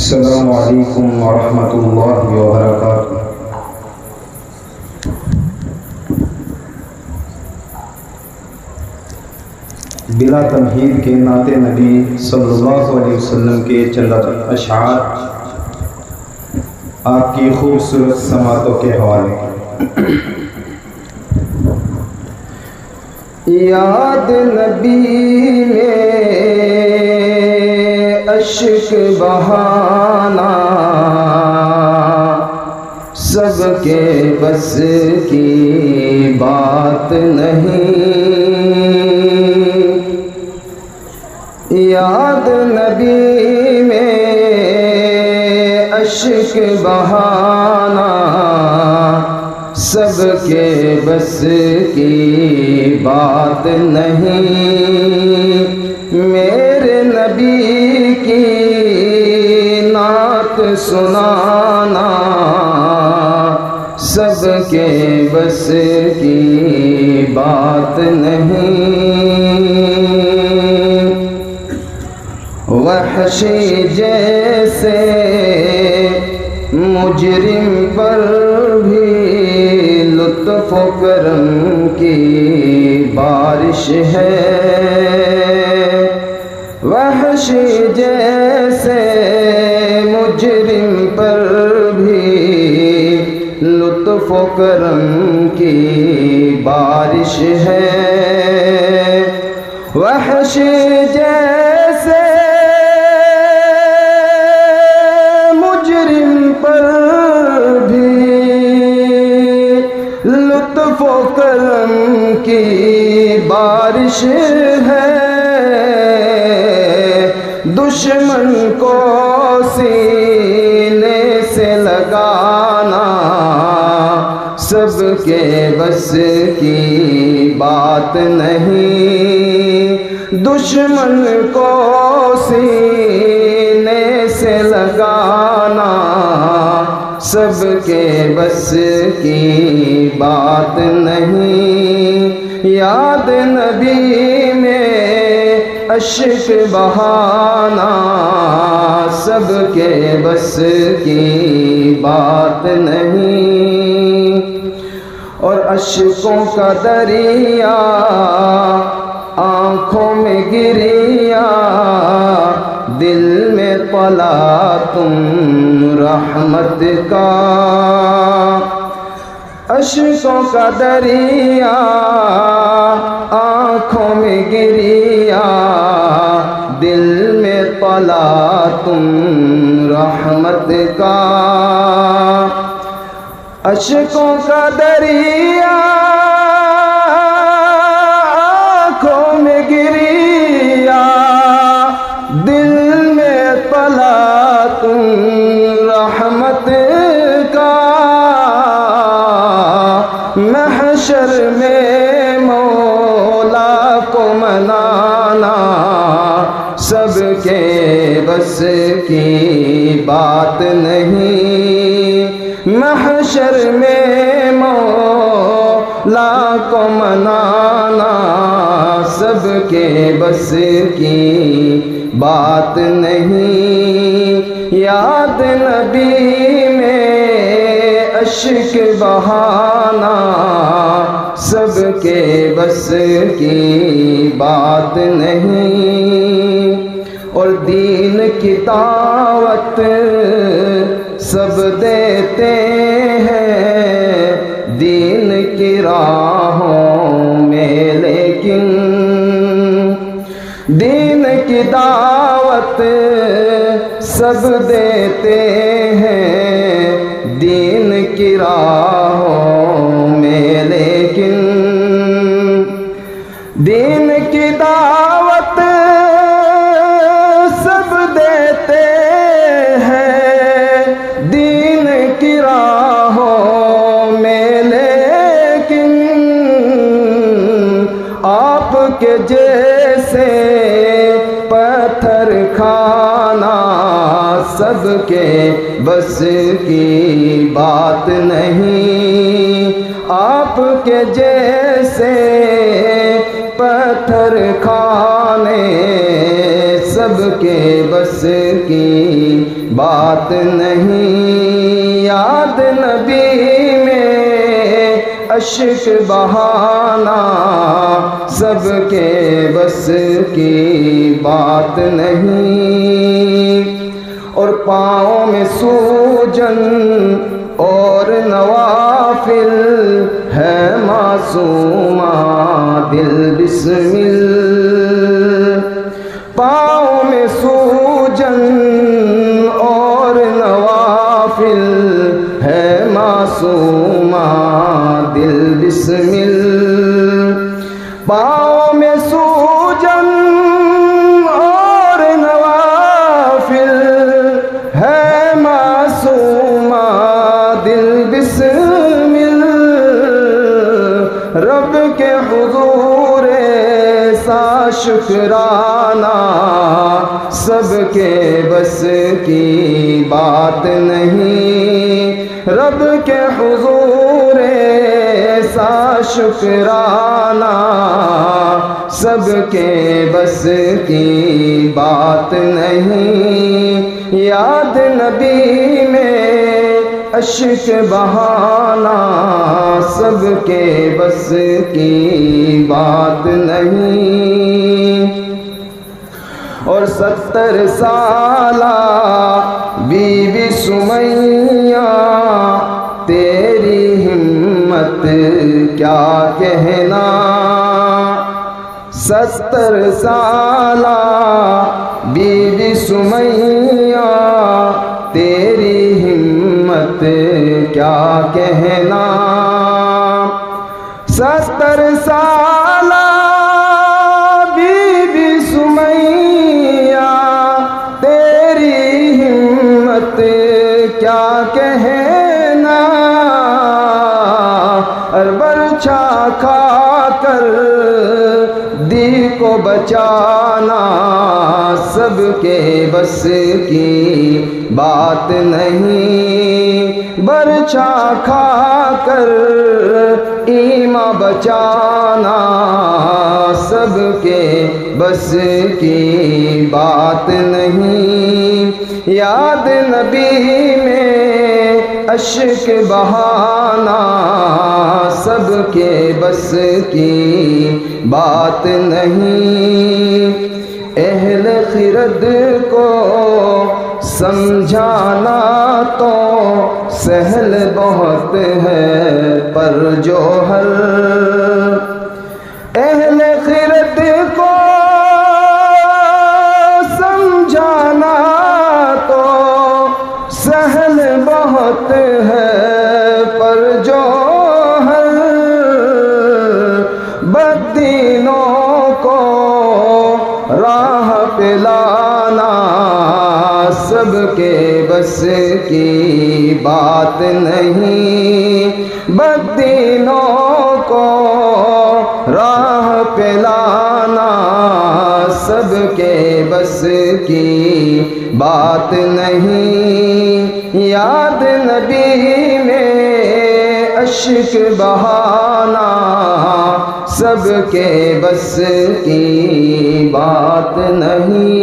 السلام علیکم ورحمۃ اللہ وبرکاتہ۔ بلا تمہید کے نعت نبی صلی اللہ علیہ وسلم کے چند اشعار آپ کی خوبصورت سماعتوں کے حوالے۔ یاد نبی میں اشک بہانا سب کے بس کی بات نہیں، یاد نبی میں اشک بہانا سب کے بس کی بات نہیں، میرے نبی کی نعت سنانا سب کے بس کی بات نہیں، وحشی جیسے مجرم پر بھی لطف و کرم کی بارش ہے، وحشی جیسے مجرم پر بھی لطف و کرم کی بارش ہے، وحشی جیسے مجرم پر بھی لطف و کرم کی بارش ہے، دشمن کو سینے سے لگانا سب کے بس کی بات نہیں، دشمن کو سینے سے لگانا سب کے بس کی بات نہیں، یاد نبی میں اشک بہانا سب کے بس کی بات نہیں، اور اشکوں کا دریا آنکھوں میں گریا دل میں پلا تم رحمت کا، اشکوں کا دریا آنکھوں میں گریا دل میں پلا تم رحمت کا، اشکوں کا دریا آنکھوں میں گریا دل میں پلا تم رحمت کا، محشر میں مولا کو منانا سب کے بس کی بات نہیں، محشر میں مولا کو منانا سب کے بس کی بات نہیں، یاد نبی میں اشک بہانا سب کے بس کی بات نہیں، اور دین کی دعوت سب دیتے ہیں دین کی راہوں میں، لیکن دین کی دعوت سب دیتے ہیں دین کی راہوں میں، لیکن دین کی دعوت سب دیتے ہیں دین کی راہوں میں، لیکن آپ کے جیسے پتھر کھانا سب کے بس کی بات نہیں، آپ کے جیسے پتھر کھانے سب کے بس کی بات نہیں، یاد نبی میں اشک بہانا سب کے بس کی بات نہیں، اور پاؤں میں سوجن اور نوافل ہے معصومہ دل بسمل، پاؤں میں سوجن اور نوافل ہے معصومہ دل بسمل، پاؤں میں سوجن اور نوافل ہے معصومہ دل بسمل، رب کے حضور ایسا شکرانہ سب کے بس کی بات نہیں، رب کے حضور ایسا شکرانہ سب کے بس کی بات نہیں، یاد نبی میں اشک بہانا سب کے بس کی بات نہیں، اور 70 سالہ بی بی سمیہ تیری ہمت کیا کہنا، 70 سالہ بی بی سمیہ تیری ہمت کیا کہنا، 70 سالہ بی بی سمیہ تیری ہمت کیا کہنا، برچھا کھا کر دی کو بچانا سب کے بس کی بات نہیں، برچھا کھا کر ایمان بچانا سب کے بس کی بات نہیں، یاد نبی میں اشک بہانا سب کے بس کی بات نہیں، اہل خرد کو سمجھانا تو سہل بہت ہے پر جوہر، اہل خرد کو سمجھانا تو سہل بہت ہے پر جوہر، بدینوں کو راہ پہ لانا سب کے بس کی بات نہیں، بدینوں کو راہ پہ لانا سب کے بس کی بات نہیں، یاد نبی میں اشک بہانا سب کے بس کی بات نہیں۔